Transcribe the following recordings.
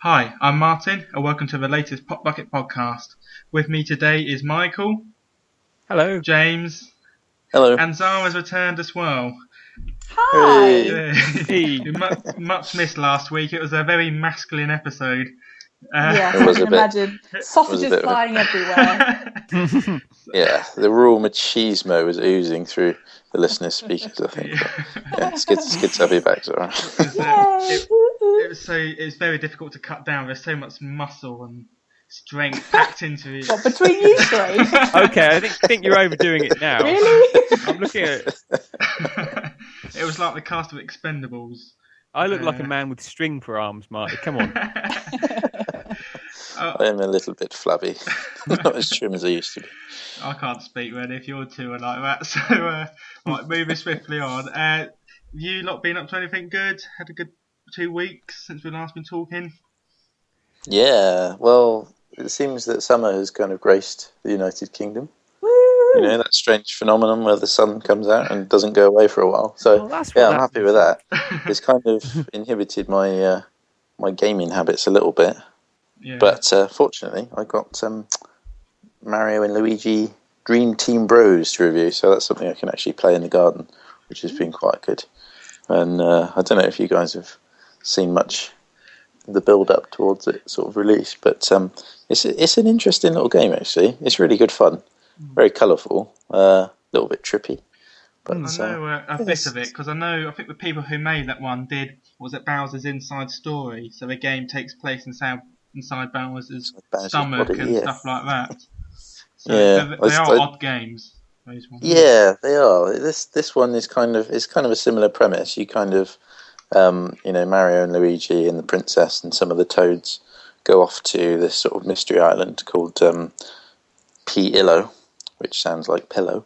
Hi, I'm Martyn, and welcome to the latest PopBucket Podcast. With me today is Michael. Hello. James. Hello. And Zara's returned as well. Hi! Hey. Much missed last week. It was a very masculine episode. Yes, I can imagine. Sausages flying everywhere. Yeah, the raw machismo was oozing through the listeners' speakers, I think. Yeah, it's good to have you back, Zara. It's very difficult to cut down. There's so much muscle and strength packed into it. What, between you three? Okay, I think you're overdoing it now. Really? I'm looking at it. It was like the cast of Expendables. I look like a man with string for arms, Marty. Come on. I am a little bit flabby. Not as trim as I used to be. I can't speak really if your two are like that. So, right, moving swiftly on. You lot been up to anything good? Had a good 2 weeks since we last been talking? Yeah, well, it seems that summer has kind of graced the United Kingdom. Woo! You know, that strange phenomenon where the sun comes out and doesn't go away for a while. So, yeah, I'm happy with that. It's kind of inhibited my my gaming habits a little bit. Yeah. But fortunately, I got Mario and Luigi Dream Team Bros to review, so that's something I can actually play in the garden, which has been quite good. And I don't know if you guys have seen much of the build-up towards it sort of release, but it's an interesting little game, actually. It's really good fun, very colourful, a little bit trippy. But, I know a bit of it, because I think the people who made that one was it Bowser's Inside Story, so the game takes place inside Bowser's stomach body, and stuff like that. So yeah, they are odd games. Yeah, they are. This one is kind of a similar premise. You kind of Mario and Luigi and the princess and some of the toads go off to this sort of mystery island called P-Illo, which sounds like pillow.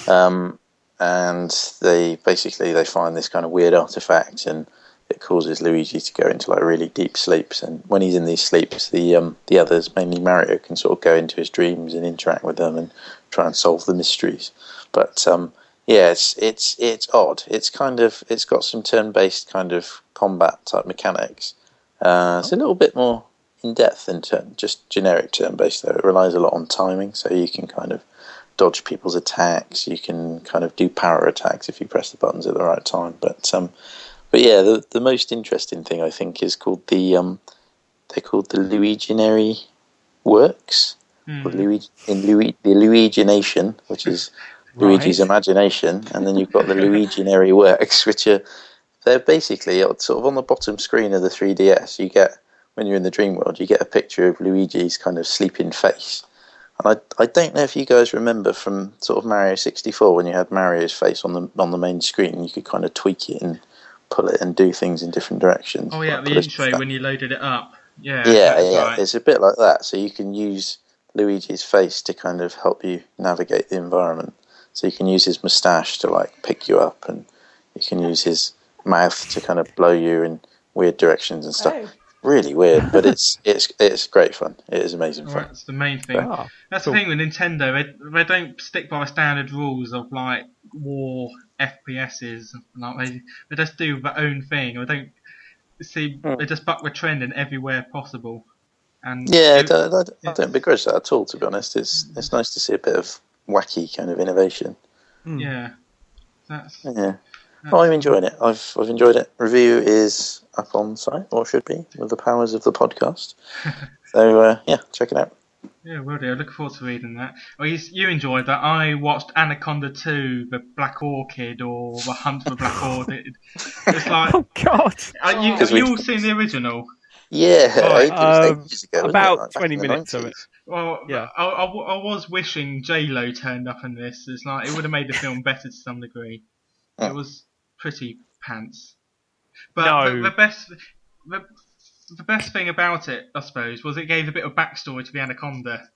And they find this kind of weird artifact, and it causes Luigi to go into like really deep sleeps. And when he's in these sleeps, the others, mainly Mario, can sort of go into his dreams and interact with them and try and solve the mysteries. But yeah, it's odd. It's got some turn-based kind of combat type mechanics. It's a little bit more in depth than just generic turn-based, though. It relies a lot on timing, so you can kind of dodge people's attacks. You can kind of do power attacks if you press the buttons at the right time. But yeah, the most interesting thing I think is called they're called the Luiginary Works, or the Luigination, which is Luigi's imagination, and then you've got the Luiginary Works, which they're basically sort of on the bottom screen of the 3DS. You get, when you're in the dream world, you get a picture of Luigi's kind of sleeping face. And I don't know if you guys remember from sort of Mario 64 when you had Mario's face on the main screen, you could kind of tweak it and pull it and do things in different directions. Oh yeah, the intro when you loaded it up. Yeah. Right. It's a bit like that. So you can use Luigi's face to kind of help you navigate the environment. So you can use his moustache to like pick you up, and you can use his mouth to kind of blow you in weird directions and stuff. Oh. Really weird, but it's great fun. It is amazing fun. That's the main thing. That's cool. The thing with Nintendo. They don't stick by the standard rules of like war FPSs. Like they just do their own thing. Or don't see. They just buck the trend in everywhere possible. And yeah, I don't begrudge that at all. To be honest, it's nice to see a bit of wacky kind of innovation. Yeah. I'm enjoying it. I've enjoyed it. Review is up on site, or should be, with the powers of the podcast. So yeah, check it out. Yeah, will do. I look forward to reading that. Well, you enjoyed that. I watched Anaconda 2, The Black Orchid, or The Hunt for the Black Orchid. It's like, oh God! You all seen the original? Yeah, ages ago, about 20 minutes of it. Well, yeah. I was wishing J-Lo turned up in this. It's like it would have made the film better to some degree. It was pretty pants. But the best thing about it, I suppose, was it gave a bit of backstory to the Anaconda.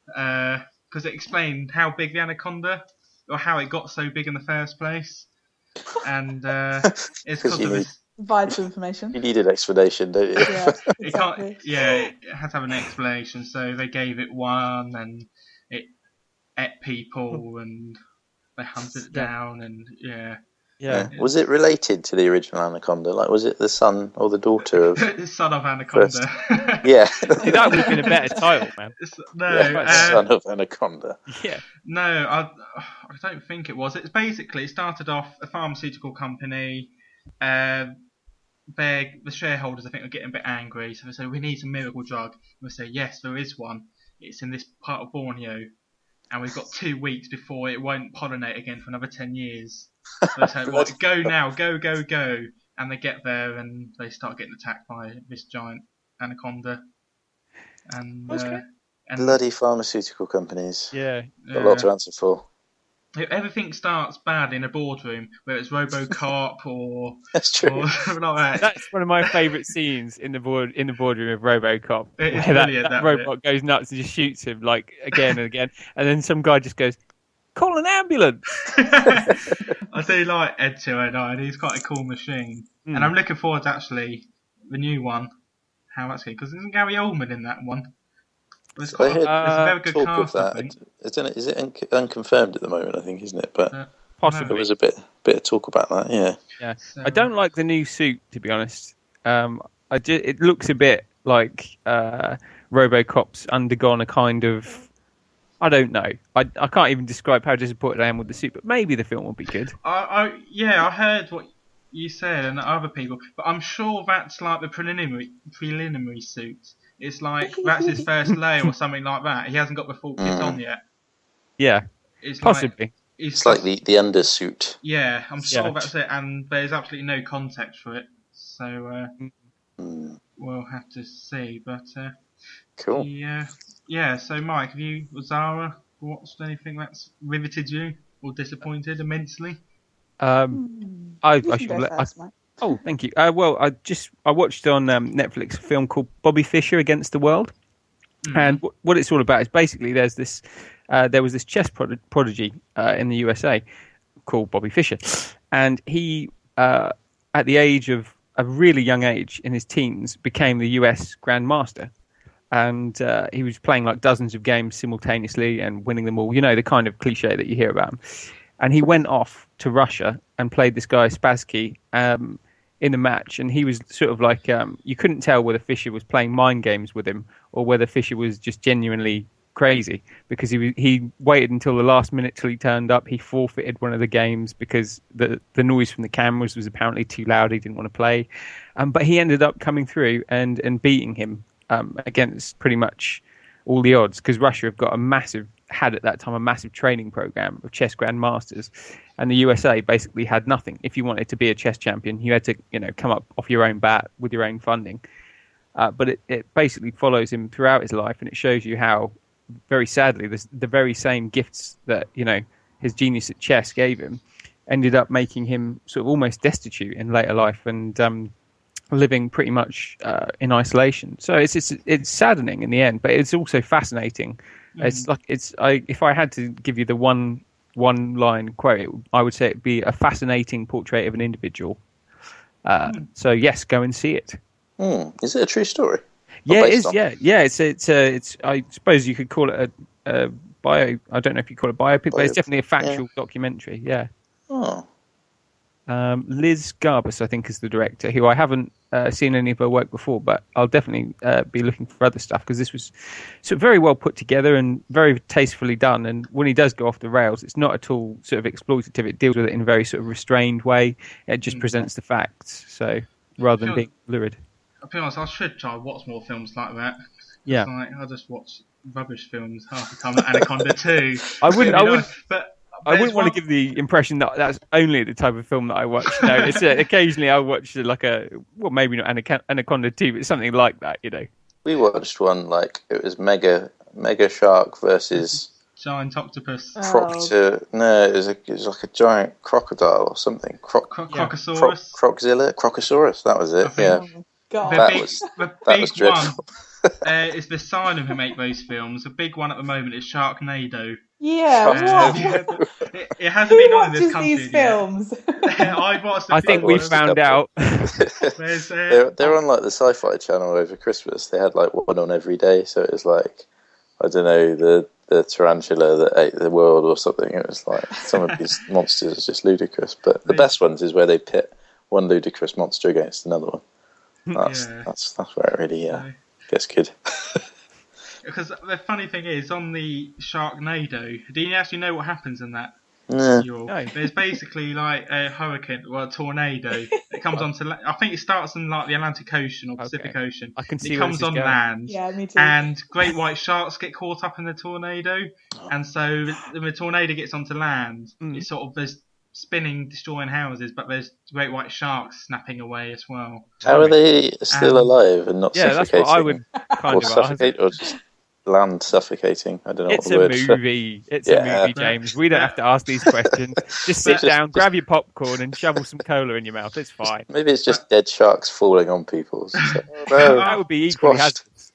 Because it explained how big the Anaconda, or how it got so big in the first place. And it's because of this. Vital information. You need an explanation, don't you? Yeah, exactly. It had to have an explanation, so they gave it one, and it ate people, and they hunted it down, and yeah. Yeah. Was it related to the original Anaconda? Like, was it the son or the daughter of? The son of Anaconda. Yeah. See, that would have been a better title, man. Son of Anaconda. Yeah. No, I don't think it was. It's basically, it started off a pharmaceutical company. The shareholders, I think, are getting a bit angry, so they say, we need some miracle drug. And we say, yes, there is one. It's in this part of Borneo, and we've got 2 weeks before it won't pollinate again for another 10 years. So they say, right, go now, go. And they get there, and they start getting attacked by this giant anaconda. And, and bloody pharmaceutical companies. Yeah. Got a lot to answer for. Everything starts bad in a boardroom, whether it's RoboCop or That's true. Or something like that. That's one of my favourite scenes in the boardroom of RoboCop. It's where brilliant, that that robot goes nuts and just shoots him like again and again, and then some guy just goes, "Call an ambulance." I do like Ed 209. He's quite a cool machine, and I'm looking forward to actually the new one. How that's going, because isn't Gary Oldman in that one? There's a very good talk cast, of that. I think. Is it unconfirmed at the moment? I think, isn't it? But Possibly. there was a bit of talk about that. Yeah. Yeah. So, I don't like the new suit, to be honest. It looks a bit like RoboCop's undergone a kind of, I don't know. I can't even describe how disappointed I am with the suit, but maybe the film will be good. I heard what you said and other people, but I'm sure that's like the preliminary suit. It's like that's his first layer or something like that. He hasn't got the full kit on yet. Yeah, it's possibly. It's like the undersuit. Yeah, I'm sure that's it, and there's absolutely no context for it. So we'll have to see. But cool. Yeah. So Mike, have you or Zara watched anything that's riveted you or disappointed immensely? Oh, thank you. Well, I watched on Netflix a film called Bobby Fischer Against the World, and what it's all about is basically there was this chess prodigy in the USA called Bobby Fischer, and he at the age of a really young age in his teens became the US Grandmaster, and he was playing like dozens of games simultaneously and winning them all. You know, the kind of cliche that you hear about him. And he went off to Russia and played this guy Spassky in a match, and he was sort of like you couldn't tell whether Fischer was playing mind games with him or whether Fischer was just genuinely crazy, because he waited until the last minute till he turned up. He forfeited one of the games because the noise from the cameras was apparently too loud. He didn't want to play, but he ended up coming through and beating him against pretty much all the odds, because Russia had at that time a massive training program of chess grandmasters, and the USA basically had nothing. If you wanted to be a chess champion, you had to come up off your own bat with your own funding. But it basically follows him throughout his life, and it shows you how, very sadly, the very same gifts that his genius at chess gave him ended up making him sort of almost destitute in later life, and living pretty much in isolation. So it's saddening in the end, but it's also fascinating. It's like if I had to give you the one line quote, I would say it'd be a fascinating portrait of an individual. So yes, go and see it. Is it a true story? Yeah, it is. Yeah. It's. I suppose you could call it a bio. I don't know if you call it biopic, but it's definitely a factual documentary. Yeah. Oh. Liz Garbus, I think, is the director, who I haven't seen any of her work before, but I'll definitely be looking for other stuff, because this was sort of very well put together and very tastefully done. And when he does go off the rails, it's not at all sort of exploitative. It deals with it in a very sort of restrained way. It just presents the facts, so rather than being lurid. I'll be honest, I should try and watch more films like that. Yeah. I just watch rubbish films half the time, like Anaconda 2. I wouldn't to want to give the impression that that's only the type of film that I watch. No, it's occasionally I'll watch maybe not Anaconda 2, but something like that, We watched one, like, it was Mega Shark versus Giant Octopus. No, it was like a giant crocodile or something. Crocosaurus. Crocosaurus, that was it, yeah. God. That was dreadful. It's the Asylum who make those films. The big one at the moment is Sharknado. Yeah, what? It hasn't been on in this country these films? I think we found out. They're on like the Sci-Fi Channel over Christmas. They had like one on every day, so it was like, I don't know, the tarantula that ate the world or something. It was like some of these monsters are just ludicrous. But the best ones is where they pit one ludicrous monster against another one. That's where it really gets good. Because the funny thing is, on the Sharknado, do you actually know what happens in that? No. There's basically like a hurricane or a tornado. It comes onto. I think it starts in like the Atlantic Ocean or Pacific Ocean. I can see it comes on land. Yeah, me too. And great white sharks get caught up in the tornado, and so when the tornado gets onto land, it's sort of there's spinning, destroying houses, but there's great white sharks snapping away as well. How are they still alive and not suffocating? Yeah, that's what I would kind of suffocate, or just land suffocating. I don't know it's what the word a movie. It's a movie, James. We don't have to ask these questions. Just sit down, grab your popcorn, and shovel some cola in your mouth. It's fine. Maybe it's just dead sharks falling on people. That would be equally hazardous.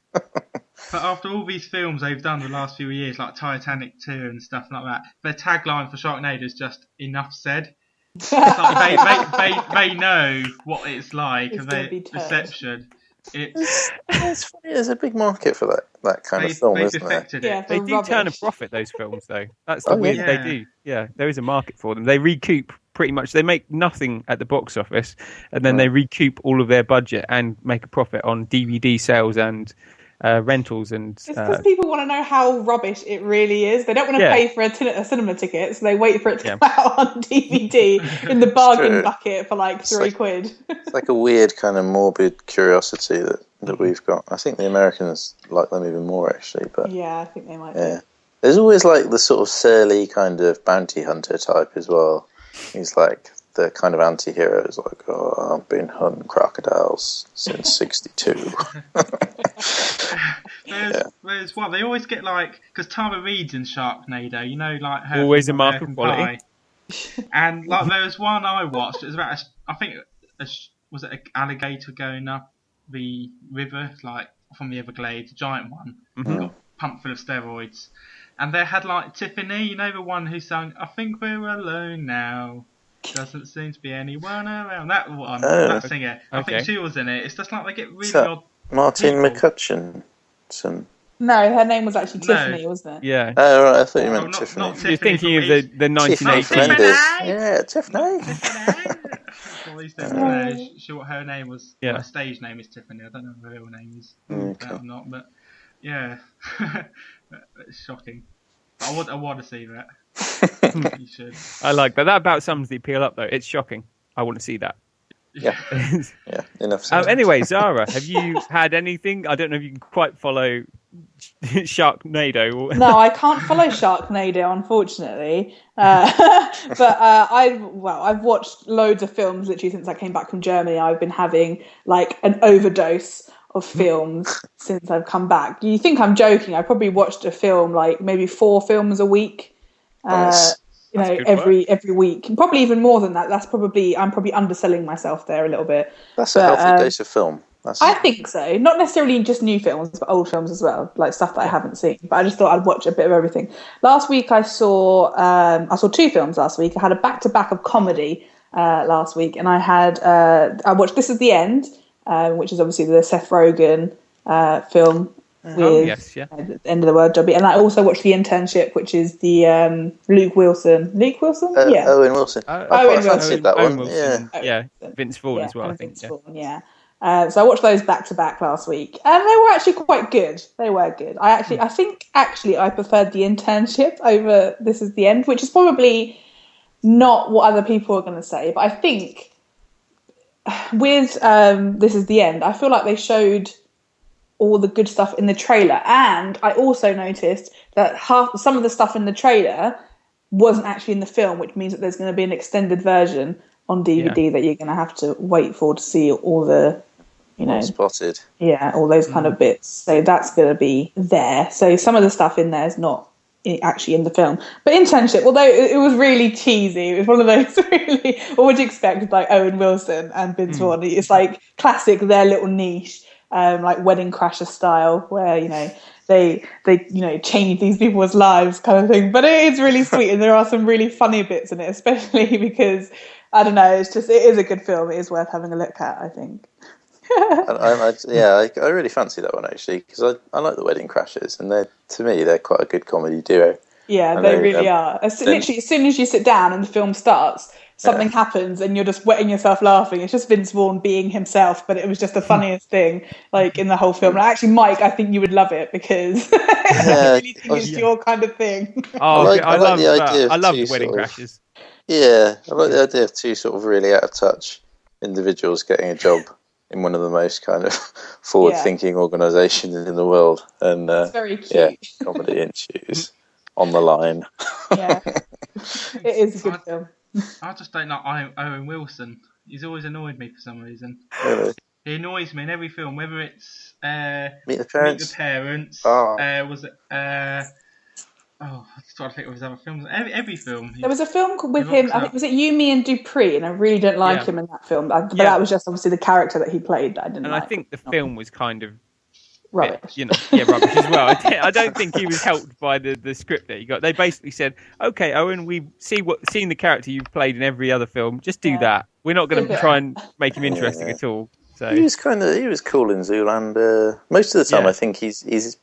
But after all these films they've done the last few years, like Titanic 2 and stuff like that, their tagline for Sharknado is just "Enough said." It's like they know what it's like, and their reception. It's funny. There's a big market for that kind of film, isn't there? Yeah, they do turn a profit, those films, though. That's the weird. They do. Yeah, there is a market for them. They recoup pretty much. They make nothing at the box office, and then they recoup all of their budget and make a profit on DVD sales and rentals. And it's because people want to know how rubbish it really is. They don't want to pay for a cinema ticket, so they wait for it to come out on DVD in the bargain bucket for like £3. It's like a weird kind of morbid curiosity that we've got. I think the Americans like them even more, actually. But yeah, I think they might. Yeah, there's always like the sort of surly kind of bounty hunter type as well. He's like the kind of anti-hero is like, I've been hunting crocodiles since '62. There's one. They always get like, because Tara Reid's in Sharknado, you know, like her always a mark of quality. And like there was one I watched. It was about was it an alligator going up the river, like from the Everglades, a giant one, got pumped full of steroids. And they had like Tiffany, you know, the one who sang "I Think We're Alone Now. Doesn't seem to be anyone around." That one, that singer. I think she was in it. It's just like they get really odd. Martyn McCutcheon. No, her name was actually Tiffany, wasn't it? Yeah. Oh, right, I thought you meant Tiffany. Not You're thinking of the 1980s. Yeah, Tiffany. Sure, her name was. Yeah. Her stage name is Tiffany. I don't know what her real name is. Okay. Or not, but yeah, it's shocking. I want to see that. You should. I like that. That about sums the appeal up, though. It's shocking. I want to see that. Yeah. Yeah. Enough. Anyway, Zara, have you had anything? I don't know if you can quite follow Sharknado. No, I can't follow Sharknado, unfortunately. But I've watched loads of films literally since I came back from Germany. I've been having like an overdose of films since I've come back. You think I'm joking? I probably watched a film, like maybe 4 films a week. Every week, and probably even more than that. I'm probably underselling myself there a little bit. That's a healthy dose of film. I think so. Not necessarily just new films, but old films as well, like stuff that I haven't seen. But I just thought I'd watch a bit of everything. Last week I saw 2 films. Last week I had a back-to-back of comedy last week, and I watched This Is the End, which is obviously the Seth Rogen film. The End of the World Jobby, and I also watched The Internship, which is the Luke Wilson. Owen Wilson. Owen Wilson. That one. Wilson. Yeah, Vince Vaughn as well. I think. So I watched those back to back last week, and they were actually quite good. They were good. I think I preferred The Internship over This Is the End, which is probably not what other people are going to say, but I think with This Is the End, I feel like they showed all the good stuff in the trailer, and I also noticed that some of the stuff in the trailer wasn't actually in the film, which means that there's going to be an extended version on DVD that you're going to have to wait for to see all the, spotted. Yeah, all those kind of bits. So that's going to be there. So some of the stuff in there is not actually in the film. But Internship, although it was really cheesy, it was one of those really, what would you expect with like Owen Wilson and Vince Vaughn? It's like classic, their little niche. Like Wedding Crasher style, where they change these people's lives kind of thing. But it is really sweet, and there are some really funny bits in it, especially because I don't know, it is a good film. It is worth having a look at, I think. I really fancy that one actually because I like the Wedding Crashers, and to me they're quite a good comedy duo. Yeah, And they really are. Literally, as soon as you sit down and the film starts, something happens and you're just wetting yourself laughing. It's just Vince Vaughn being himself, but it was just the funniest thing, like in the whole film. And actually, Mike, I think you would love it because I really think it's your kind of thing. Oh, I love the idea of I love Wedding Crashers. Yeah, I like the idea of two sort of really out of touch individuals getting a job in one of the most kind of forward-thinking organisations in the world, and it's very cute. Yeah, comedy ensues on the line. Yeah, it is a good film. I just don't like Owen Wilson. He's always annoyed me for some reason. Really? He annoys me in every film, whether it's Meet the Parents. Was it? I'm just trying to think of his other films. Every film. There was a film with him. I think was it You, Me, and Dupree, and I really don't like him in that film. But that was just obviously the character that he played that I didn't. And like. I think the film was kind of rubbish. Rubbish as well. I don't think he was helped by the script that he got. They basically said, "Okay, Owen, we've seen the character you've played in every other film. Just do that. We're not going to try and make him interesting at all." So he was cool in Zoolander. Most of the time, I think he's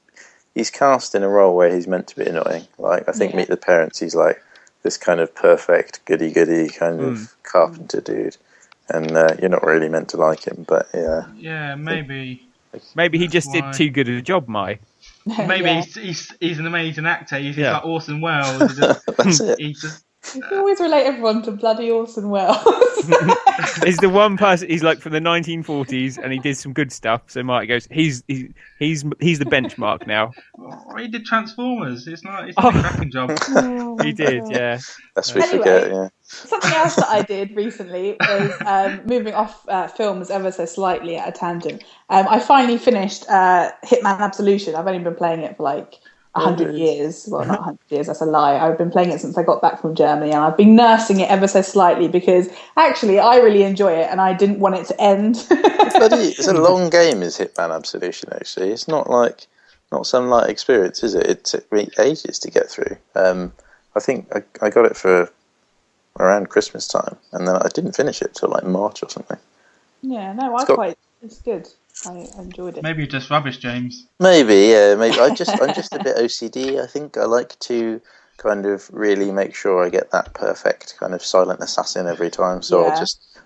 cast in a role where he's meant to be annoying. Like I think Meet the Parents, he's like this kind of perfect goody-goody kind of carpenter dude, and you're not really meant to like him. But yeah, maybe. Maybe he just did too good of a job, Mai. Maybe he's an amazing actor. He's like Orson Welles. That's it. You always relate everyone to bloody Orson Welles. He's the one person. He's like from the 1940s, and he did some good stuff. So Marty goes, he's the benchmark now. He did Transformers. It's a cracking job. He did, yeah. That's we forget. Yeah. Something else that I did recently was moving off films ever so slightly at a tangent. I finally finished Hitman Absolution. I've only been playing it for like 100 years. Well, not 100 years, that's a lie. I've been playing it since I got back from Germany, and I've been nursing it ever so slightly because actually I really enjoy it and I didn't want it to end. It's a long game, is Hitman Absolution, actually. It's not some light experience, is it? It took me ages to get through. I think I got it for around Christmas time, and then I didn't finish it till like March or something. Yeah, no, it's good. I enjoyed it. Maybe you're just rubbish, James. Maybe. I'm just a bit OCD. I think I like to kind of really make sure I get that perfect kind of silent assassin every time. So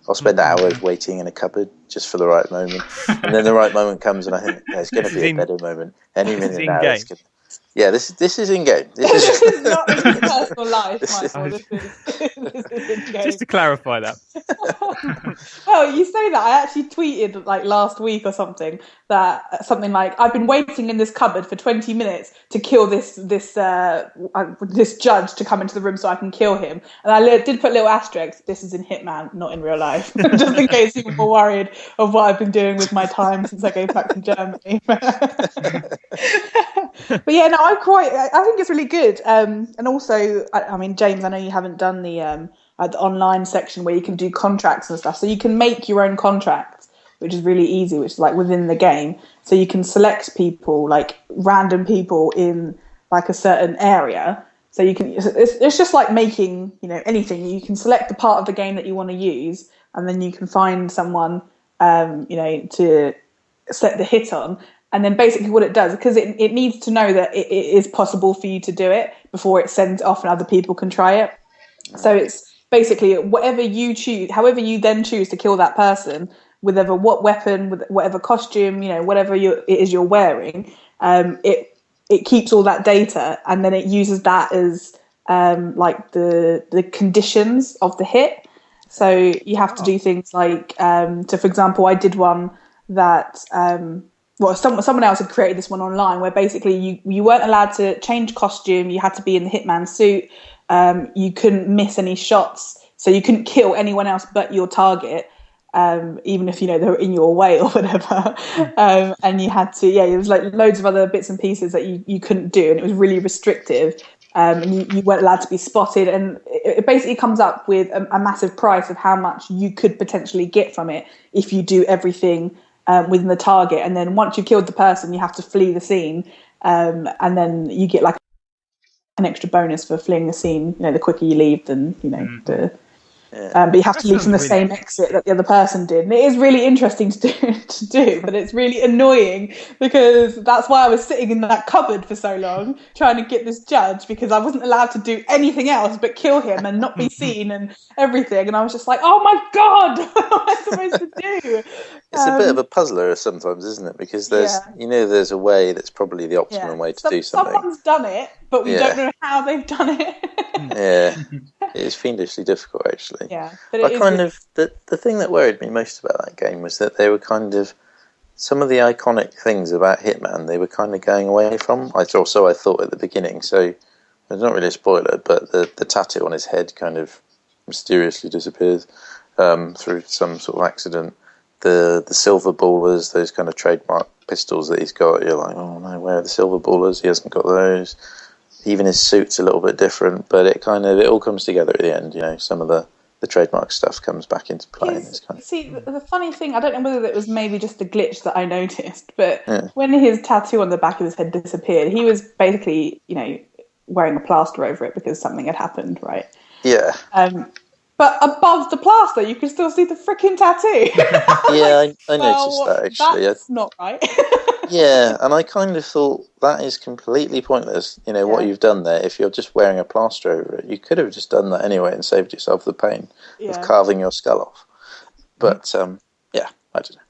I'll spend hours waiting in a cupboard just for the right moment, and then the right moment comes, and I think there's going to be a better moment any minute now. Yeah, this is in game. This is not in personal life, Michael. This is in game. Just to clarify that. Well, you say that. I actually tweeted like last week or something something like, I've been waiting in this cupboard for 20 minutes to kill this judge to come into the room so I can kill him. And I did put little asterisks. This is in Hitman, not in real life, just in case people were worried of what I've been doing with my time since I came back from Germany. But yeah, no, I think it's really good. And also, I mean, James, I know you haven't done the online section where you can do contracts and stuff. So you can make your own contracts, which is really easy, which is like within the game. So you can select people, like random people in like a certain area. So you can, it's just like making, anything. You can select the part of the game that you want to use, and then you can find someone, to set the hit on. And then basically what it does, because it needs to know that it is possible for you to do it before it sends it off and other people can try it. So it's basically whatever you choose, however you then choose to kill that person, with what weapon, with whatever costume, whatever it is you're wearing, it keeps all that data, and then it uses that as like the conditions of the hit. So you have to do things like, so for example, I did one that... someone else had created this one online where basically you weren't allowed to change costume. You had to be in the Hitman suit. You couldn't miss any shots. So you couldn't kill anyone else but your target, even if, they were in your way or whatever. And you had to, it was like loads of other bits and pieces that you couldn't do. And it was really restrictive. And you weren't allowed to be spotted. And it basically comes up with a massive price of how much you could potentially get from it if you do everything within the target, and then once you've killed the person, you have to flee the scene, and then you get like an extra bonus for fleeing the scene. The quicker you leave, then But you have to leave from the same exit that the other person did. And it is really interesting to do, but it's really annoying because that's why I was sitting in that cupboard for so long trying to get this judge, because I wasn't allowed to do anything else but kill him and not be seen and everything. And I was just like, oh my God, what am I supposed to do? It's a bit of a puzzler sometimes, isn't it? Because there's a way that's probably the optimum way to do something. Someone's done it, but we don't know how they've done it. It is fiendishly difficult, actually. Yeah, but the thing that worried me most about that game was that they were kind of some of the iconic things about Hitman. They were kind of going away from. I thought at the beginning. So it's not really a spoiler, but the tattoo on his head kind of mysteriously disappears through some sort of accident. The silver ballers, those kind of trademark pistols that he's got. You're like, oh no, where are the silver ballers? He hasn't got those. Even his suit's a little bit different, but it all comes together at the end. You know, some of the trademark stuff comes back into play. See, the funny thing, I don't know whether it was maybe just a glitch that I noticed, but when his tattoo on the back of his head disappeared, he was basically, wearing a plaster over it because something had happened, right? Yeah. But above the plaster, you can still see the freaking tattoo. I noticed that actually. That's not right. Yeah, and I kind of thought that is completely pointless, what you've done there. If you're just wearing a plaster over it, you could have just done that anyway and saved yourself the pain of carving your skull off. But, I don't know.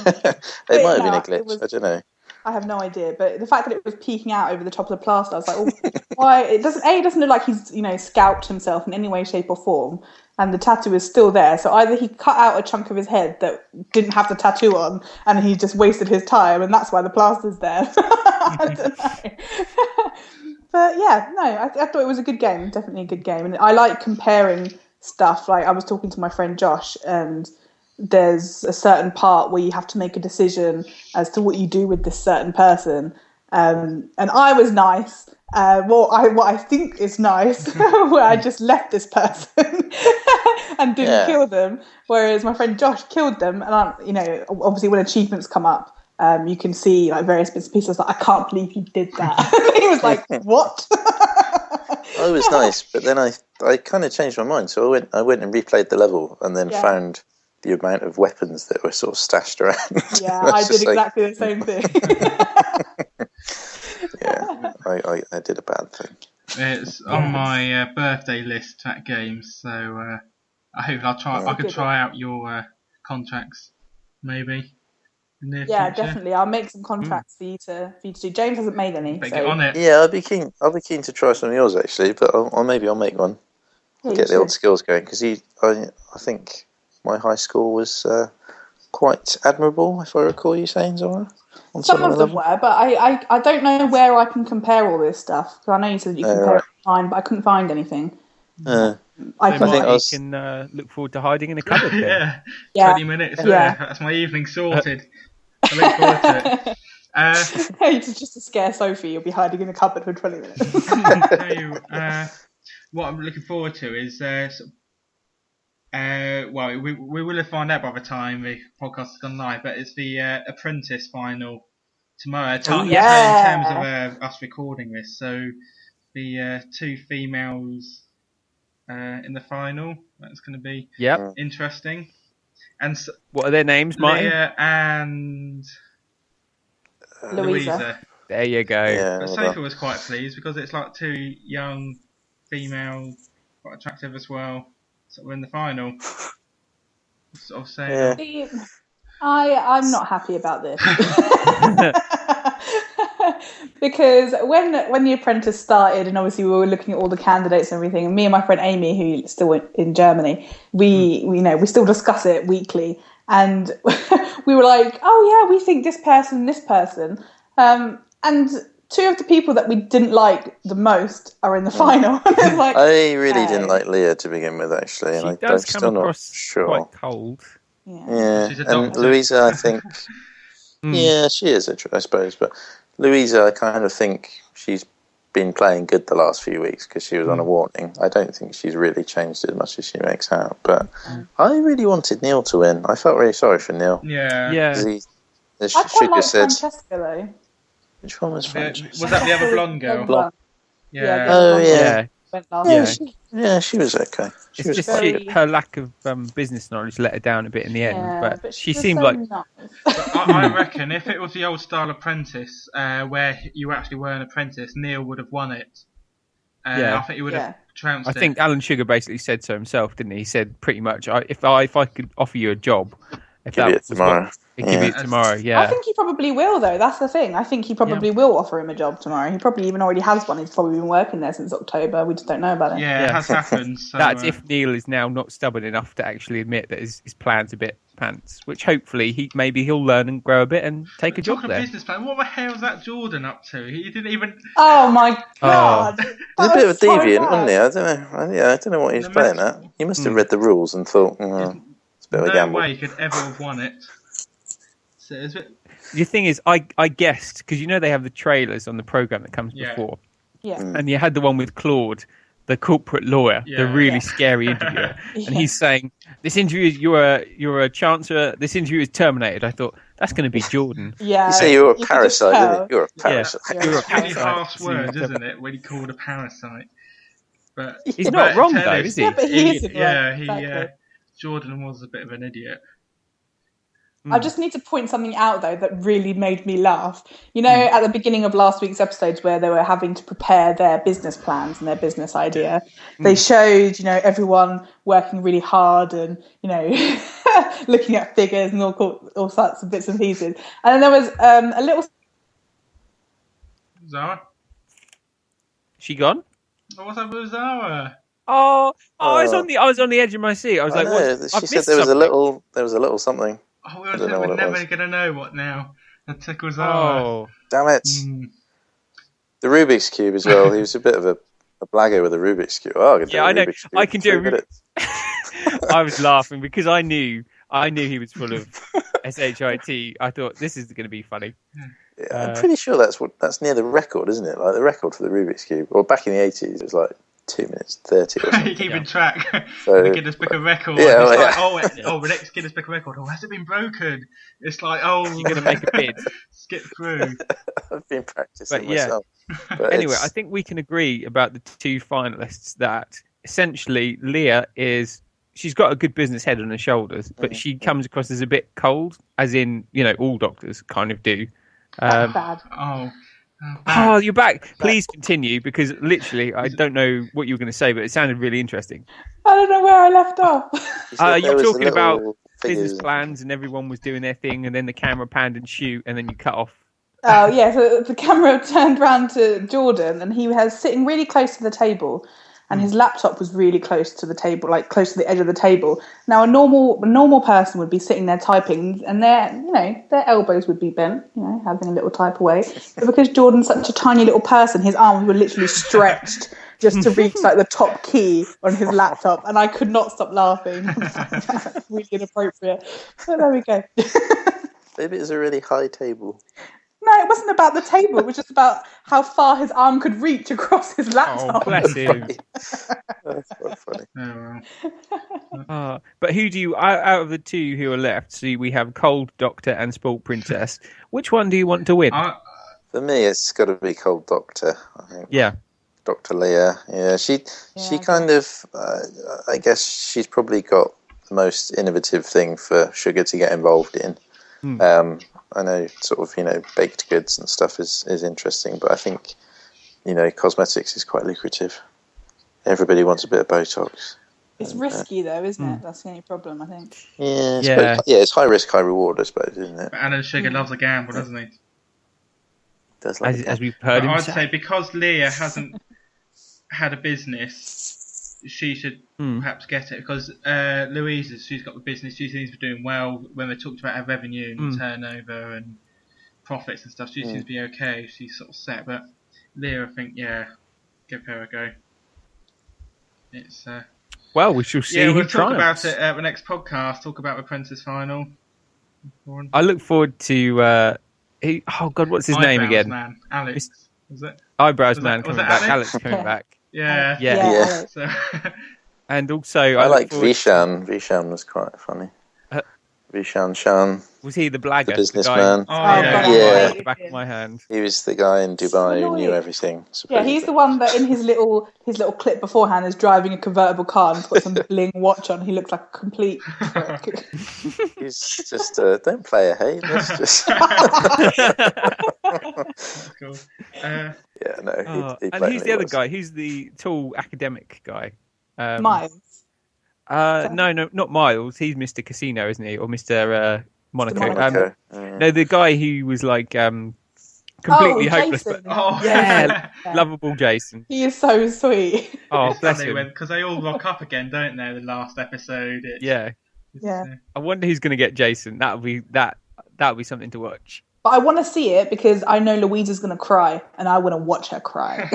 It might have been a glitch, I don't know. I have no idea, but the fact that it was peeking out over the top of the plaster, I was like, oh, why? It doesn't look like he's, scalped himself in any way, shape or form, and the tattoo is still there. So either he cut out a chunk of his head that didn't have the tattoo on, and he just wasted his time, and that's why the plaster's there. I don't know. But I thought it was a good game, definitely a good game. And I like comparing stuff. Like I was talking to my friend Josh, and there's a certain part where you have to make a decision as to what you do with this certain person. And I was nice. What I think is nice, where I just left this person and didn't kill them. Whereas my friend Josh killed them. And obviously when achievements come up, you can see like various bits and pieces. Like, I can't believe you did that. He was like, "What?" I was nice, but then I kind of changed my mind. So I went and replayed the level, and then found the amount of weapons that were sort of stashed around. Yeah, I did exactly the same thing. I did a bad thing. It's on my birthday list at games, so I hope I could try out your contracts, maybe. In the near future. Definitely. I'll make some contracts for you to do. James hasn't made any. Get on it. Yeah, I'll be keen to try some of yours actually, but I'll make one. Get the old skills going, because I think my high score was quite admirable, if I recall you saying, Zara. Some of them were, but I don't know where I can compare all this stuff. Because I know you said you compare it online, but I couldn't find anything. I think you can look forward to hiding in a cupboard there. 20 minutes. That's my evening sorted. I look forward to it. It's just to scare Sophie. You'll be hiding in a cupboard for 20 minutes. What I'm looking forward to is we will have found out by the time the podcast has gone live, but it's the Apprentice final tomorrow. In terms of us recording this, so the two females in the final. That's going to be interesting. And what are their names, Martyn? Leah and Louisa. There you go. Yeah, but Sophie was quite pleased because it's like two young female, quite attractive as well. So we're in the final. Sort of saying. I'm not happy about this. Because when the Apprentice started, and obviously we were looking at all the candidates and everything, and me and my friend Amy, who's still in Germany, we still discuss it weekly, and we were like, oh yeah, we think this person, and two of the people that we didn't like the most are in the final. Like, I really didn't like Leah to begin with, actually, and I'm still not sure. Quite cold. Yeah. And Louisa, I think, yeah, she is, I suppose, but Louisa, I kind of think she's been playing good the last few weeks because she was on a warning. I don't think she's really changed as much as she makes out, but I really wanted Neil to win. I felt really sorry for Neil. Yeah. I quite like Francesca, though. Which one was Francesca? Was that the other blonde girl? Blonde. Yeah. Oh, yeah. went last Yeah. She was okay. She It's was just very- her lack of business knowledge let her down a bit in the end. Yeah, But she she was seemed so like nice. But I reckon if it was the old style Apprentice, where you actually were an apprentice, Neil would have won it. Yeah. I think he would have trounced I think Alan Sugar basically said so himself, didn't he? He said pretty much, if I could offer you a job, if Give that it was tomorrow. Give it tomorrow. Yeah. I think he probably will, though. That's the thing. I think he probably will offer him a job tomorrow. He probably even already has one. He's probably been working there since October. We just don't know about it. Yeah, it has happened. So, That's if Neil is now not stubborn enough to actually admit that his plan's a bit pants, which hopefully maybe he'll learn and grow a bit and take a job talking there. of business plan, what the hell's that Jordan up to? He didn't even. Oh my god! He's a bit of a deviant, wasn't he? I don't know. I don't know what he was playing at. He must have read the rules and thought, it's a bit of a No gamble. way he could ever have won it. So it's a bit... The thing is, I guessed, because they have the trailers on the programme that comes before. Yeah. And you had the one with Claude, the corporate lawyer, the really scary interviewer. And he's saying, this interview, you're a chancer, this interview is terminated. I thought, that's going to be Jordan. Yeah. You say you're a You could parasite, just didn't you? You're a parasite. Yeah, you're a It's really parasite. harsh words, isn't it, when he called a parasite? But He's not wrong, though, Teddy- is he? Yeah, but he isn't Yeah, wrong. Exactly. Jordan was a bit of an idiot. I just need to point something out, though, that really made me laugh. At the beginning of last week's episodes where they were having to prepare their business plans and their business idea, they showed, everyone working really hard and, looking at figures and all sorts of bits and pieces. And then there was a little... Zara? She gone? Oh, what's up with Zara? I was on the edge of my seat. I was like, what? She said there was a little something. Oh, I don't know what we're it never was. going to know what now. The tickle Zara. Oh, Damn it. The Rubik's Cube as well. He was a bit of a blagger with the Rubik's Cube. Oh, yeah, I know. Rubik's Cube I can in do 3 a minutes. I was laughing because I knew he was full of shit. I thought this is going to be funny. Yeah, I'm pretty sure that's near the record, isn't it? Like the record for the Rubik's Cube. Or back in the 80s, it was like 2 minutes 30 or something. Keeping track. So, the Guinness Book of Record. Yeah, The next Guinness Book of Record. Oh, has it been broken? It's like, oh, You're going to make a bid. skip through. I've been practicing But yeah. myself. But Anyway, I think we can agree about the two finalists that essentially Leah she's got a good business head on her shoulders, but she comes across as a bit cold, as in, all doctors kind of do. bad. Oh, you're back. Please continue, because literally I don't know what you were going to say, but it sounded really interesting. I don't know where I left off. You're was talking the about little business figures. plans and everyone was doing their thing, and then the camera panned and shoot, and then you cut off. Oh, yeah, so the camera turned round to Jordan, and he was sitting really close to the table, and his laptop was really close to the table, like close to the edge of the table. Now, a normal person would be sitting there typing, and their elbows would be bent, having a little type away. But because Jordan's such a tiny little person, his arms were literally stretched just to reach like the top key on his laptop, and I could not stop laughing. That's really inappropriate. So there we go. Maybe it was a really high table. No, it wasn't about the table. It was just about how far his arm could reach across his laptop. Oh, bless him. That's quite funny. Oh, well. But who do you, out of the two who are left, see we have Cold Doctor and Spoilt Princess, which one do you want to win? For me, it's got to be Cold Doctor, I think. Yeah. Dr. Leah. Yeah, she kind of, I guess she's probably got the most innovative thing for Sugar to get involved in. I know sort of, baked goods and stuff is interesting, but I think, cosmetics is quite lucrative. Everybody wants a bit of Botox. It's risky though, isn't it? That's the only problem, I think. Yeah, it's high risk, high reward, I suppose, isn't it? But Alan Sugar loves a gamble, doesn't he? Does like As we've heard But him I'd say. say because Leah hasn't had a business, she should perhaps get it, because Louise, she's got the business, she seems to be doing well. When they talked about her revenue and turnover and profits and stuff, she seems to be okay, she's sort of set. But Leah, I think, give her a go. It's Well, we shall see. yeah, who we'll talk triumphs. about it at the next podcast, talk about the Apprentice final. I look forward to what's his name Eyebrows again? Man. Alex, was it? Eyebrows Was Man that coming back. Alex? Alex coming back. Yeah. Yeah. So, And also, I look liked forward- Vishan. Vishan was quite funny. Vishan Shan, Was he the blagger? the businessman. Oh, God, yeah. I Yeah. hated The back him. of my hand. He was the guy in Dubai who knew annoying. everything. Yeah, Supposedly. he's the one that in his little clip beforehand is driving a convertible car and got some bling watch on. He looks like a complete prick. He's just don't play a hey. Let's just That's cool. yeah, no. He And who's the other guy? Who's the tall academic guy? Miles. No, not Miles. He's Mr. Casino, isn't he? Or Mr. Monaco. Monaco. No, the guy who was like completely hopeless. Jason. But, yeah, lovable Jason. He is so sweet. Oh, bless him. Because they all rock up again, don't they? The last episode. Yeah. Yeah. I wonder who's going to get Jason. That would be something to watch. But I want to see it because I know Louisa's going to cry and I want to watch her cry.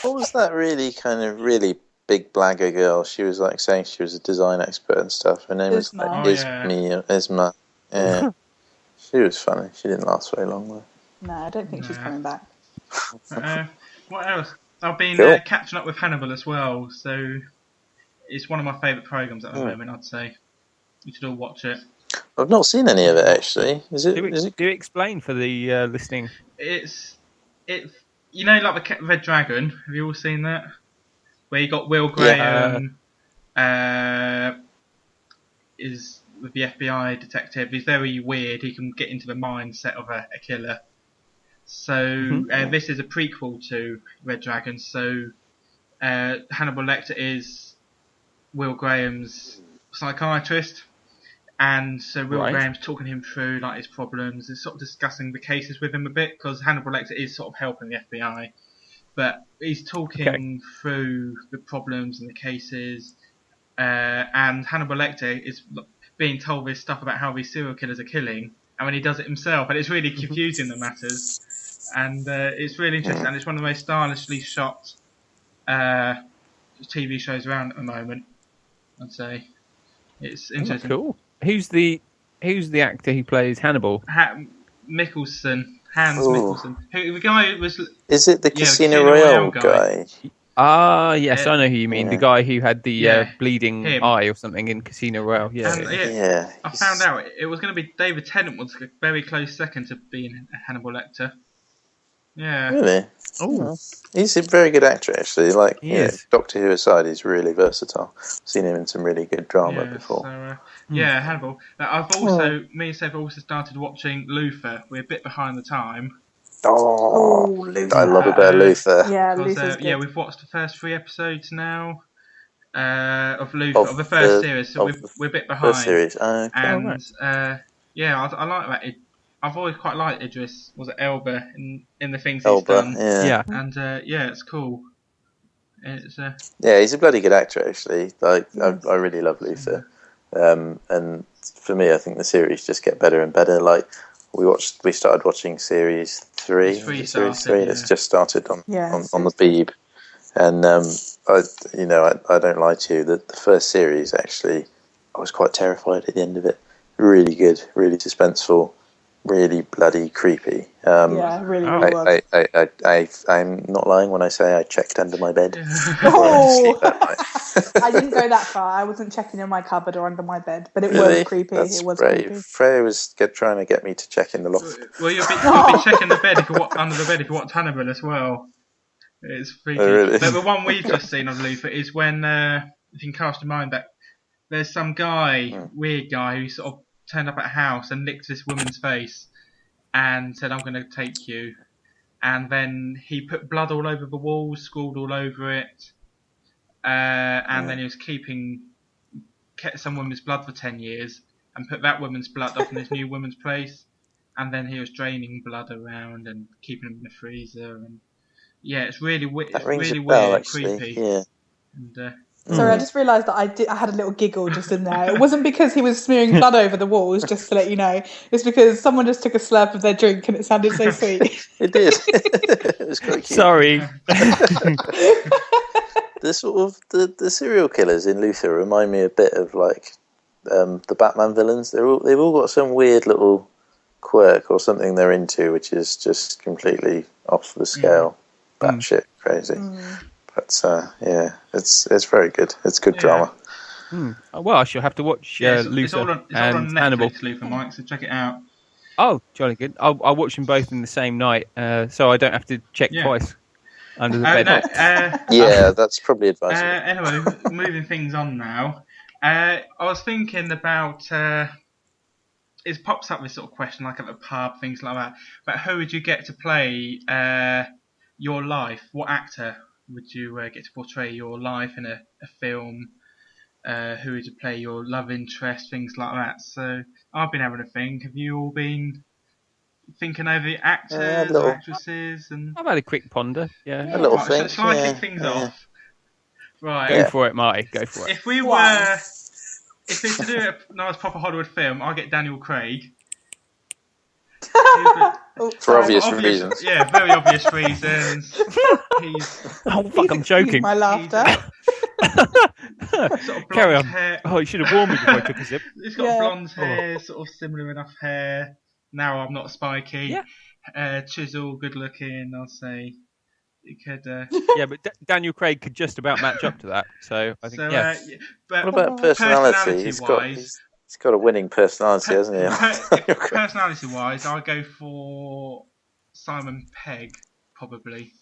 What was that really big blagger girl? She was like saying she was a design expert and stuff. Her name was like Isma. Yeah. She was funny. She didn't last very long though. No, I don't think she's coming back. What else? I've been catching up with Hannibal as well, so it's one of my favourite programmes at the moment, I'd say. You should all watch it. I've not seen any of it actually. Do explain for the listening. It's you know, like the Red Dragon. Have you all seen that? Where you got Will Graham is with the FBI detective. He's very weird. He can get into the mindset of a killer. So this is a prequel to Red Dragon. So Hannibal Lecter is Will Graham's psychiatrist. And so Will Graham's talking him through like his problems and sort of discussing the cases with him a bit because Hannibal Lecter is sort of helping the FBI, but he's talking through the problems and the cases. And Hannibal Lecter is being told this stuff about how these serial killers are killing, and when he does it himself, and it's really confusing the matters. And it's really interesting, and it's one of the most stylishly shot TV shows around at the moment, I'd say. It's interesting. Cool. Who's the actor who plays Hannibal? Mikkelsen. Hans Mikkelsen. Who, the guy who was... Is it the Casino Royale guy? Ah, yes, I know who you mean. The guy who had the bleeding eye or something in Casino Royale. Yeah. I found out it was going to be David Tennant was a very close second to being Hannibal Lecter. Yeah. Really? Oh, he's a very good actor actually. Like, Doctor Who aside, he's really versatile. I've seen him in some really good drama before. So, yeah, Hannibal. I've also, me and Seth also started watching Luther. We're a bit behind the time. Oh, Luther. I love a bit of Luther. Yeah, Luther's good. Yeah, we've watched the first 3 episodes now of Luther, of the first series. So we're a bit behind. First series. And I like that. I've always quite liked Idris. Was it Elba in the things he's done? Yeah. And it's cool. It's he's a bloody good actor actually. Like I really love Luther. And for me, I think the series just get better and better. Like we started watching series 3. Series 3 that's just started on the Beeb. And I don't lie to you that the first series actually, I was quite terrified at the end of it. Really good, really suspenseful. Really bloody creepy. Really was. I'm not lying when I say I checked under my bed. I didn't go that far. I wasn't checking in my cupboard or under my bed, but it was creepy. That's it was brave. creepy. Freya was trying to get me to check in the loft. Well, you'll be checking the bed under the bed if you watch Hannibal as well. It's freaky. Oh, really? But the one we've just seen on Luther is when you can cast your mind back. There's some weird guy who sort of turned up at a house and licked this woman's face and said, "I'm going to take you." And then he put blood all over the walls, scrawled all over it. And then he was kept some woman's blood for 10 years and put that woman's blood off in this new woman's place. And then he was draining blood around and keeping them in the freezer. And it's really weird. It's really weird, creepy. Yeah. And, Sorry, I just realised that I had a little giggle just in there. It wasn't because he was smearing blood over the walls, just to let you know. It's because someone just took a slurp of their drink and it sounded so sweet. It did. It was quite cute. Sorry. The sort of the serial killers in Luther remind me a bit of like the Batman villains. They've all got some weird little quirk or something they're into, which is just completely off the scale, batshit crazy. But it's very good. It's good drama. Well, I shall have to watch Luther it's all on and Netflix, Hannibal. Luther Mike, so check it out. Oh, jolly good. I'll watch them both in the same night, so I don't have to check twice under the bed. Yeah, that's probably advisable. Anyway, moving things on now. I was thinking about it pops up this sort of question like at the pub, things like that. But who would you get to play your life? What actor would you get to portray your life in a film? Who would you play your love interest? Things like that. So I've been having a think. Have you all been thinking over the actors or actresses? And I've had a quick ponder. Yeah, a little thing. Shall I kick things off? Right. Go for it, Marty. Go for it. If we were to do a nice proper Hollywood film, I'll get Daniel Craig. For obvious reasons. Yeah, very obvious reasons. I'm joking. My laughter. Sort of Carry on. hair. Oh, you should have warned me before I took a sip. He's got blonde hair, sort of similar enough hair. Now I'm not spiky. Yeah. Chisel, good looking, I'll say. He could. Yeah, but Daniel Craig could just about match up to that. So I think, but what about personality? He's got a winning personality, hasn't he? Personality-wise, I'll go for Simon Pegg, probably.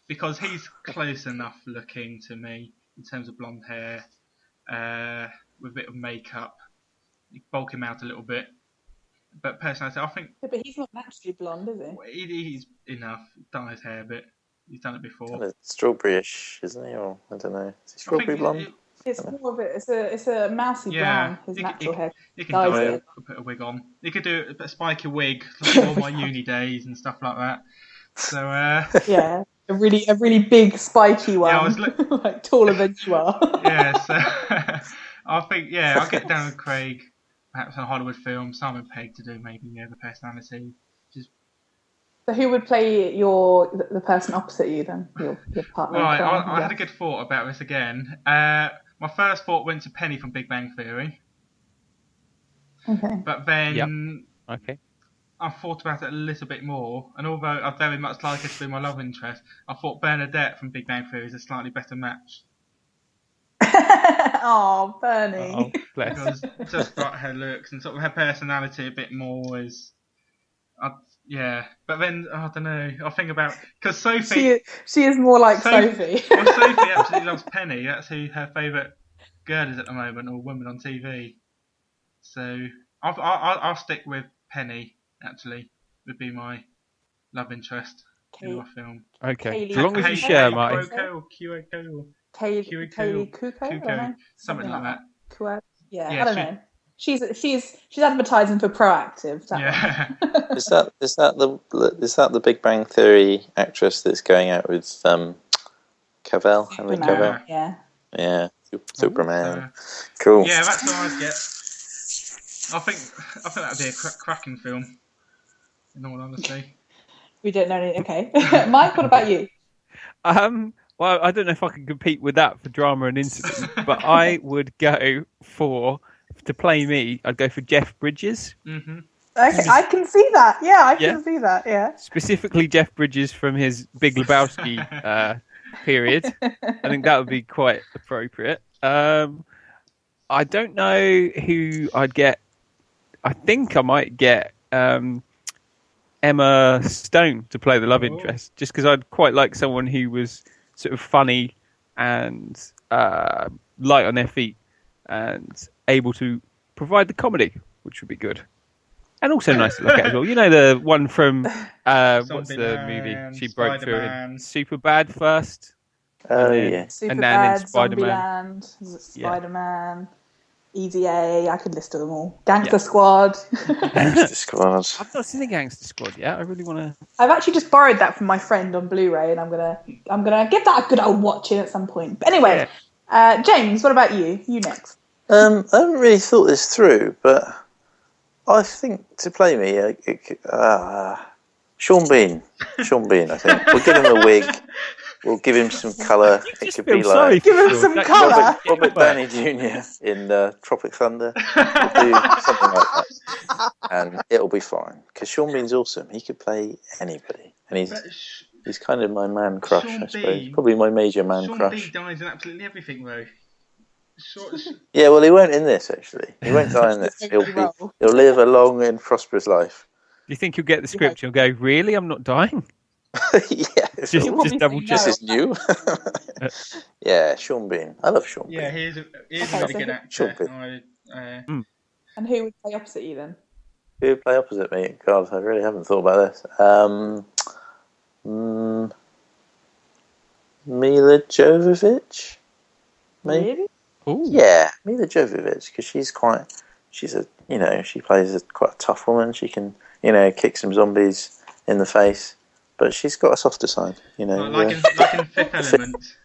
Because he's close enough looking to me in terms of blonde hair, with a bit of makeup. You bulk him out a little bit. But personality, I think... Yeah, but he's not naturally blonde, is he? He's enough. Done his hair a bit. He's done it before. Kind of strawberry-ish, isn't he? Or I don't know. Is he strawberry blonde? It's more of it's a mousy brown. His natural hair. He can dye it. Put a wig on. He could do a spiky wig like all my uni days and stuff like that. So yeah, a really big spiky one. Yeah, I was like taller than you are. Yeah, so I think I'll get Daniel Craig, perhaps in a Hollywood film. Simon Pegg to do maybe the personality. So who would play the person opposite you then? Your partner. Right, I had a good thought about this again. My first thought went to Penny from Big Bang Theory. Okay. But then I thought about it a little bit more, and although I very much like her to be my love interest, I thought Bernadette from Big Bang Theory is a slightly better match. Oh, Bernie. Oh, bless. Because just like her looks and sort of her personality a bit more is... but then I don't know. I think about because Sophie. She is more like Sophie. Well, Sophie absolutely loves Penny. That's who her favourite girl is at the moment, or woman on TV. So I'll stick with Penny. Actually, would be my love interest in my film. Okay, as long as you share, Marty. Kaylee Kuko, something like that. Yeah, I don't know. She's advertising for Proactive. Is that the Big Bang Theory actress that's going out with Cavell? Henry Cavell? Yeah. Superman. Cool. Yeah, that's what I'd get. I think that'd be a cracking film. In all honesty. We don't know anything. Okay, Mike, what about you? Well, I don't know if I can compete with that for drama and incident, but I would go to play me. I'd go for Jeff Bridges. Mm-hmm. Okay, I can see that. Yeah, I can see that. Yeah. Specifically, Jeff Bridges from his Big Lebowski period. I think that would be quite appropriate. I don't know who I'd get. I think I might get Emma Stone to play the love interest, just because I'd quite like someone who was sort of funny and light on their feet and able to provide the comedy, which would be good. And also nice to look at as well. You know the one from what's the movie she broke through in Superbad first? Oh yeah. And then in Spider-Man. Spider-Man. Easy A. I could list them all. Gangster Squad. Gangster Squad. I've not seen the Gangster Squad yet. I really want to. I've actually just borrowed that from my friend on Blu-ray, and I'm gonna give that a good old watch in at some point. But anyway, James, what about you? You next. I haven't really thought this through, but I think to play me, Sean Bean. I think we'll give him a wig. We'll give him some colour. It could be like give him some colour. Robert Downey Jr. in Tropic Thunder. We'll do something like that, and it'll be fine. Because Sean Bean's awesome. He could play anybody, and he's kind of my man crush, I suppose. Probably my major man crush. Sean Bean dies in absolutely everything, though. Yeah, well, he won't in this, actually. He won't die in this. He'll live a long and prosperous life. Do you think you'll get the script? You'll go, really? I'm not dying? Yeah. Just double check. This is new. Yeah, Sean Bean. I love Sean Bean. Yeah, he is a really good actor. And who would play opposite you then? Who would play opposite me? God, I really haven't thought about this. Mila Jovovich? Maybe? Really? Ooh. Yeah, Mila Jovovich, because she plays quite a tough woman. She can, kick some zombies in the face, but she's got a softer side, Like in Fifth Element.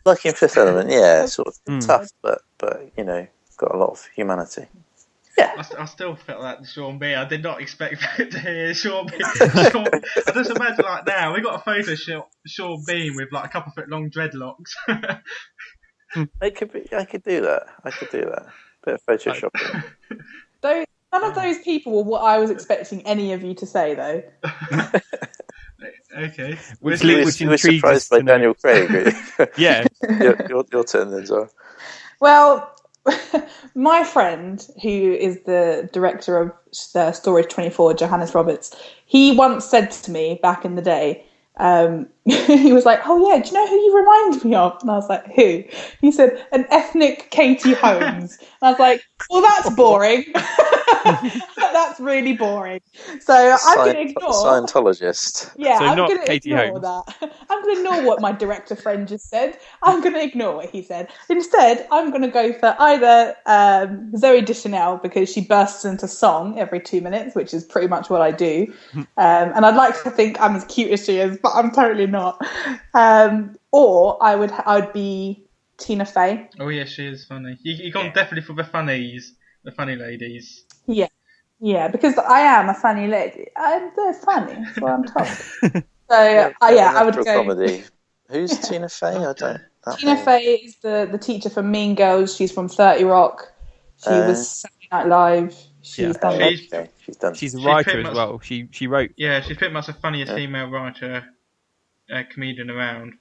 Like in Fifth Element, yeah, sort of tough, but got a lot of humanity. Yeah, I still felt that Sean Bean. I did not expect to hear Sean Bean. I just imagine like now we got a photo of Sean Bean with like a couple foot long dreadlocks. I could do that. Bit of photoshopping. None of those people were what I was expecting any of you to say, though. Okay. Which intrigues surprised by Daniel Craig. Really? Yeah. Your turn then, Zara. Well, my friend, who is the director of Storage 24, Johannes Roberts, he once said to me back in the day, he was like, "Oh yeah, do you know who you remind me of?" And I was like, "Who?" He said, "An ethnic Katie Holmes." And I was like, "Well, that's boring. That's really boring." So I'm going to ignore Scientologist. Yeah, so I'm not going to Katie ignore Holmes. that. I'm going to ignore what my director friend just said. I'm going to ignore what he said. Instead, I'm going to go for either Zooey Deschanel, because she bursts into song every 2 minutes, which is pretty much what I do. And I'd like to think I'm as cute as she is, but I'm totally not. Or I'd be Tina Fey. Oh yeah, she is funny. You gone definitely for the funnies, the funny ladies. Yeah, because I am a funny lady. They're funny, that's what I'm told. So, I would go... comedy. Who's Tina Fey? I don't... Tina Fey is the teacher from Mean Girls. She's from 30 Rock. She was Saturday Night Live. She's done... She's a writer as well. She wrote... Yeah, she's pretty much the funniest female writer, comedian around.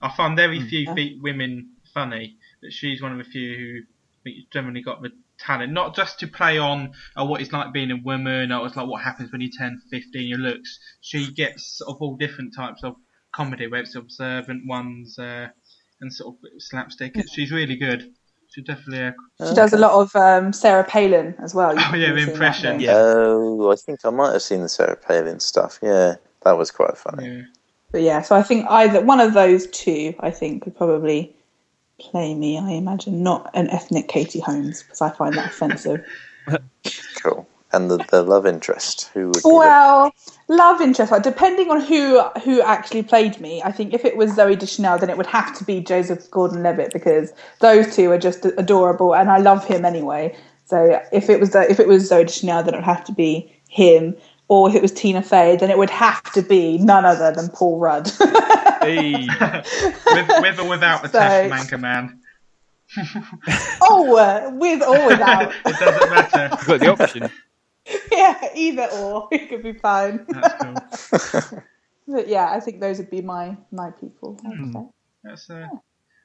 I find very few women funny, but she's one of the few who generally got the talent, not just to play on what it's like being a woman, or it's like what happens when you turn 50 and your looks. She gets sort of all different types of comedy, where it's observant ones and sort of slapstick. She's really good. She definitely. She does a lot of Sarah Palin as well. Oh yeah, the impression. Yeah. Oh, I think I might have seen the Sarah Palin stuff. Yeah, that was quite funny. Yeah. But yeah, so I think either one of those two, I think, could probably play me, I imagine, not an ethnic Katie Holmes, because I find that offensive. Cool. And the love interest, who would be love interest, like, depending on who actually played me, I think if it was Zooey Deschanel, then it would have to be Joseph Gordon-Levitt, because those two are just adorable and I love him anyway. So if it was Zooey Deschanel, then it would have to be him. Or if it was Tina Fey, then it would have to be none other than Paul Rudd. Hey. with or without the Tash Man. With or without. It doesn't matter. You've got the option. Yeah, either or. It could be fine. That's cool. But yeah, I think those would be my people. That's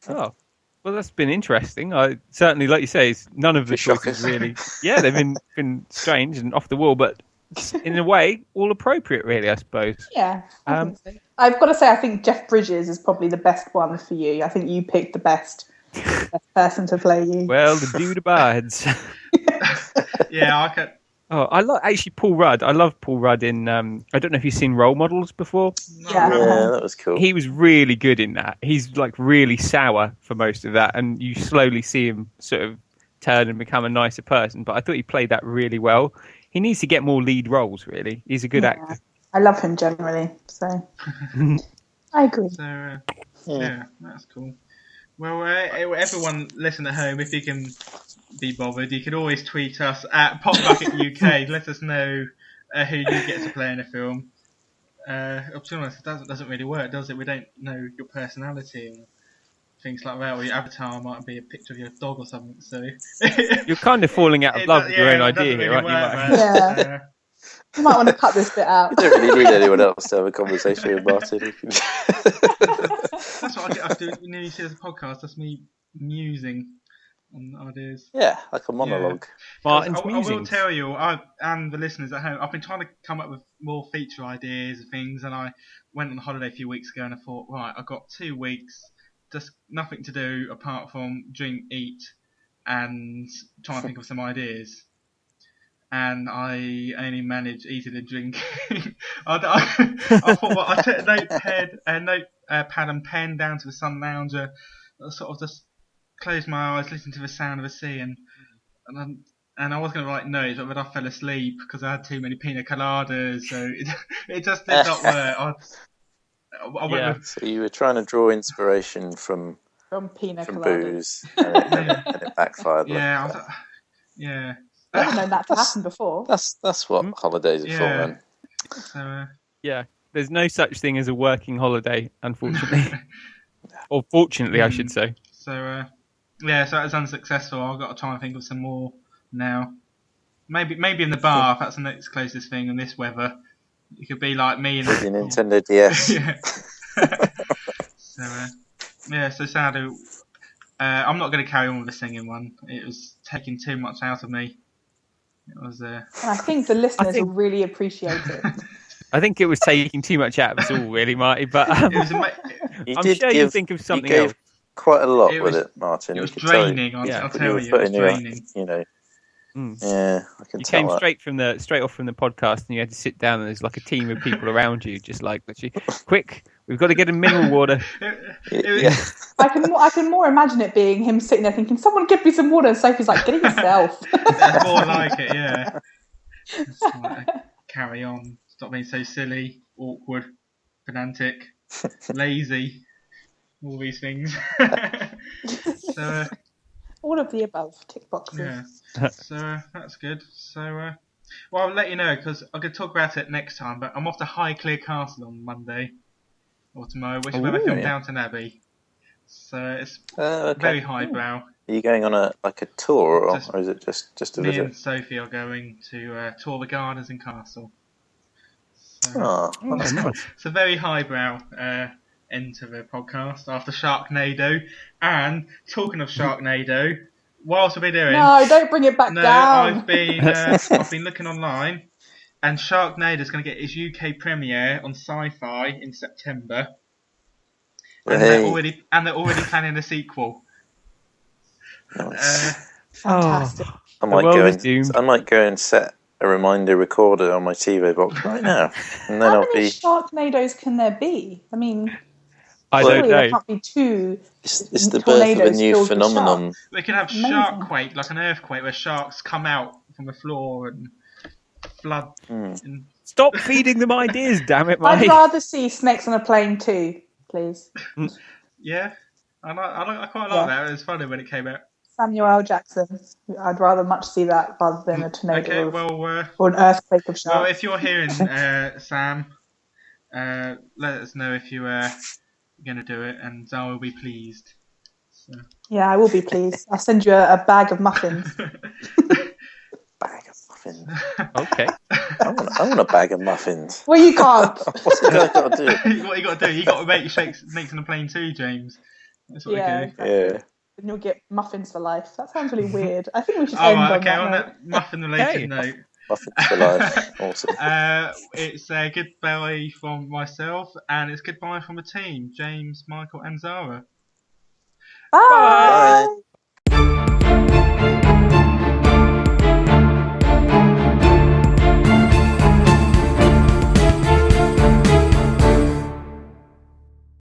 Oh, well, that's been interesting. I certainly, like you say, none of the choices really. Yeah, they've been strange and off the wall, but in a way, all appropriate, really, I suppose. Yeah, I think so. I've got to say, I think Jeff Bridges is probably the best one for you. I think you picked the best person to play you. Well, the dude abides. Yeah, I could. Oh, I love actually Paul Rudd. I love Paul Rudd in. I don't know if you've seen Role Models before. Yeah, that was cool. He was really good in that. He's like really sour for most of that, and you slowly see him sort of turn and become a nicer person. But I thought he played that really well. He needs to get more lead roles, really. He's a good actor. I love him generally, so I agree. So, yeah, that's cool. Well, everyone listen at home, if you can be bothered, you can always tweet us at PopBucket UK. Let us know who you get to play in a film. To be honest, it doesn't really work, does it? We don't know your personality and things like that, or your avatar might be a picture of your dog or something. So you're kind of falling out of love with your own idea here, right? You might want to cut this bit out. You don't really need anyone else to have a conversation with Martyn. That's what I do. You see this podcast, that's me musing. on ideas. Yeah, like a monologue. Martyn's I will musings. tell you, and the listeners at home, I've been trying to come up with more feature ideas and things, and I went on holiday a few weeks ago, and I thought, right, I've got 2 weeks, just nothing to do apart from drink, eat, and try and think of some ideas. And I only managed eating and drinking. I thought, well, I took a notepad and pen down to the sun lounger, sort of just closed my eyes, listened to the sound of the sea, and I was going to write notes, but then I fell asleep because I had too many pina coladas, so it just did not work. I went with, So you were trying to draw inspiration from pina coladas. booze, and it backfired. Yeah, I haven't known that to happen before. That's what holidays are for, man. So, Yeah, there's no such thing as a working holiday, unfortunately. Or fortunately, I should say. So so that was unsuccessful. I've got to try and think of some more now. Maybe in the bar, if that's the next closest thing in this weather. You could be like me in the Nintendo DS. So sadly, I'm not going to carry on with the singing one. It was taking too much out of me. It was. And I think the listeners will really appreciate it. I think it was taking too much out of us all, really, Marty. But I'm sure you think of something else. Quite a lot with it, Martyn. It was draining. I'll tell you, it was draining. Yeah, I can tell. You came straight off from the podcast, and you had to sit down, and there's like a team of people around you, just like literally, quick, we've got to get him mineral water. I can more imagine it being him sitting there thinking, "Someone give me some water." And Sophie's like, "Get it yourself." That's more like it, yeah. Carry on. Stop being so silly, awkward, pedantic, lazy. All these things. So. All of the above tick boxes. Yeah. So that's good. So, I'll let you know because I could talk about it next time. But I'm off to Highclere Castle on Monday or tomorrow, which is where I filmed Downton Abbey. So it's very highbrow. Are you going on a tour, or is it just a me visit? Me and Sophie are going to tour the gardens and castle. So, it's a very highbrow end to the podcast after Sharknado. And talking of Sharknado, what else have we doing? No, don't bring it back down. I've been looking online, and Sharknado is going to get its UK premiere on Sci-Fi in September. And they're already planning a sequel. Nice. Fantastic. I might go and set a reminder recorder on my TV box right now, and then How many Sharknados can there be? I mean, I don't know. There can't be two. It's the birth of a new phenomenon. We can have Sharkquake, like an earthquake, where sharks come out from the floor and flood. Stop feeding them ideas, damn it, Mike. I'd rather see Snakes on a Plane too, please. Yeah, I quite like that. It was funny when it came out. Samuel L. Jackson. I'd rather much see that rather than a tornado or an earthquake of sharks. Well, if you're hearing Sam, let us know if you're going to do it, and Zara will be pleased. So. Yeah, I will be pleased. I'll send you a bag of muffins. Bag of muffins. Okay. I want a bag of muffins. Well, you can't. What's the guy got to do? What you got to do? You got to make Snakes on a Plane too, James. That's what you do. Exactly. Yeah. And you'll get muffins for life. That sounds really weird. I think we should end on that muffin-related note. Muffins for life. Awesome. It's a goodbye from myself, and it's goodbye from the team, James, Michael, and Zara. Bye. Bye.